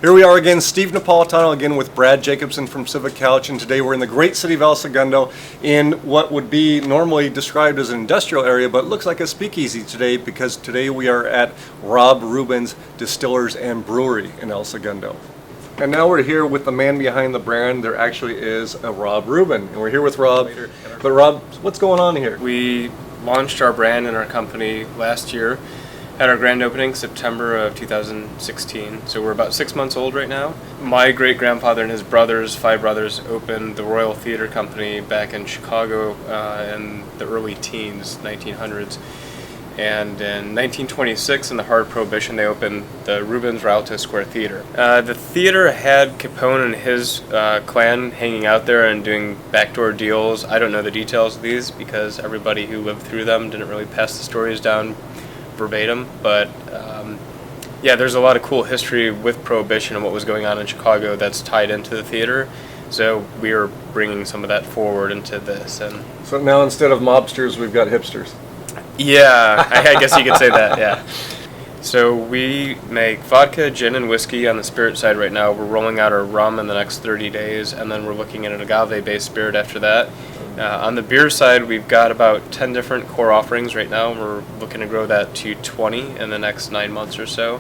Here we are again, Steve Napolitano again with Brad Jacobson from Civic Couch, and today we're in the great city of El Segundo in what would be normally described as an industrial area, but looks like a speakeasy today because today we are at Rob Ruben's Distillers and Brewery in El Segundo. And now we're here with the man behind the brand. There actually is a Rob Ruben, and we're here with Rob. But Rob, what's going on here? We launched our brand and our company last year at our grand opening, September of 2016. So we're about 6 months old right now. My great-grandfather and his brothers, 5 brothers, opened the Royal Theater Company back in Chicago in the early teens, 1900s. And in 1926, in the heart of Prohibition, they opened the Rubens Rialto Square Theatre. The theater had Capone and his clan hanging out there and doing backdoor deals. I don't know the details of these because everybody who lived through them didn't really pass the stories down verbatim, but yeah, there's a lot of cool history with Prohibition and what was going on in Chicago that's tied into the theater. So we are bringing some of that forward into this. And so now instead of mobsters, we've got hipsters. Yeah, I guess you could say that, yeah. So we make vodka, gin, and whiskey on the spirit side right now. We're rolling out our rum in the next 30 days, and then we're looking at an agave-based spirit after that. On the beer side, we've got about 10 different core offerings right now. We're looking to grow that to 20 in the next 9 months or so.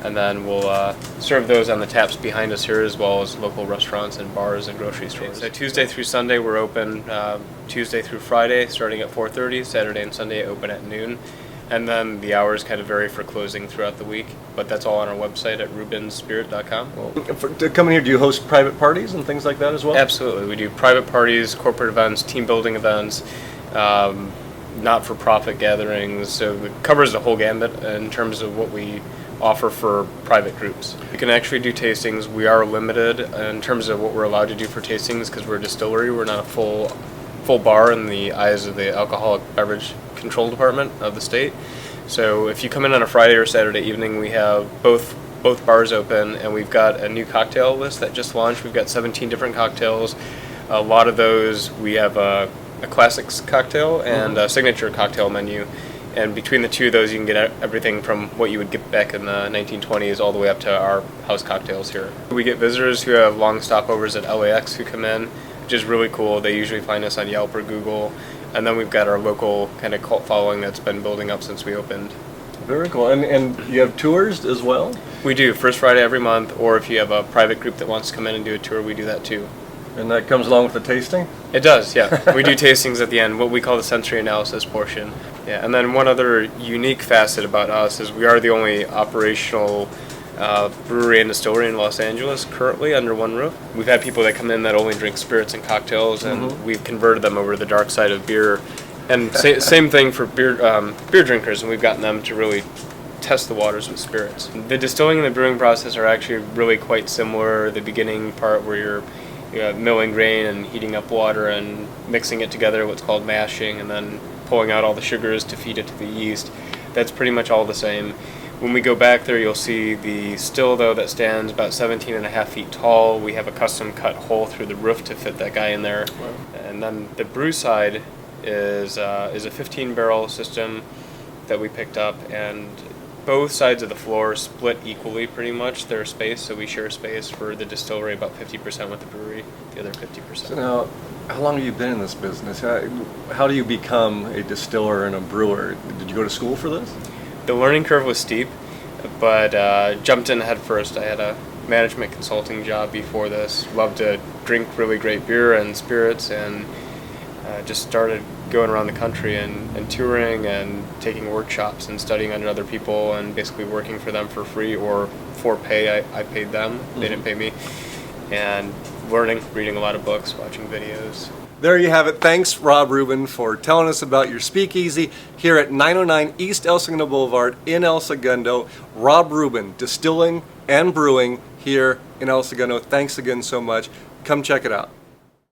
And then we'll serve those on the taps behind us here, as well as local restaurants and bars and grocery stores. So Tuesday through Sunday we're open, Tuesday through Friday starting at 4:30, Saturday and Sunday open at noon. And then the hours kind of vary for closing throughout the week, but that's all on our website at rubensspirit.com. Well, to come in here, do you host private parties and things like that as well? Absolutely. We do private parties, corporate events, team building events, not-for-profit gatherings. So it covers the whole gambit in terms of what we offer for private groups. You can actually do tastings. We are limited in terms of what we're allowed to do for tastings because we're a distillery. We're not a full bar in the eyes of the Alcoholic Beverage Control Department of the state. So if you come in on a Friday or Saturday evening, we have both bars open, and we've got a new cocktail list that just launched. We've got 17 different cocktails. A lot of those, we have a classics cocktail and a signature cocktail menu. And between the two of those, you can get everything from what you would get back in the 1920s all the way up to our house cocktails here. We get visitors who have long stopovers at LAX who come in, which is really cool. They usually find us on Yelp or Google. And then we've got our local kind of cult following that's been building up since we opened. Very cool. And you have tours as well? We do, first Friday every month, or if you have a private group that wants to come in and do a tour, we do that too. And that comes along with the tasting? It does, yeah. We do tastings at the end, what we call the sensory analysis portion. Yeah, and then one other unique facet about us is we are the only operational brewery and distillery in Los Angeles currently under one roof. We've had people that come in that only drink spirits and cocktails, and we've converted them over to the dark side of beer. And same thing for beer drinkers, and we've gotten them to really test the waters with spirits. The distilling and the brewing process are actually really quite similar. The beginning part where you're milling grain and heating up water and mixing it together, what's called mashing, and then pulling out all the sugars to feed it to the yeast. That's pretty much all the same. When we go back there, you'll see the still, though, that stands about 17.5 feet tall. We have a custom cut hole through the roof to fit that guy in there. Wow. And then the brew side is a 15-barrel system that we picked up, and both sides of the floor split equally pretty much their space, so we share space for the distillery about 50% with the brewery, the other 50%. So now, how long have you been in this business? How do you become a distiller and a brewer? Did you go to school for this? The learning curve was steep, but jumped in head first. I had a management consulting job before this. Loved to drink really great beer and spirits, and just started going around the country and touring and taking workshops and studying under other people and basically working for them for free or for pay. I paid them. They didn't pay me. And learning, reading a lot of books, watching videos. There you have it. Thanks, Rob Ruben, for telling us about your speakeasy here at 909 East El Segundo Boulevard in El Segundo. Rob Ruben, distilling and brewing here in El Segundo. Thanks again so much. Come check it out.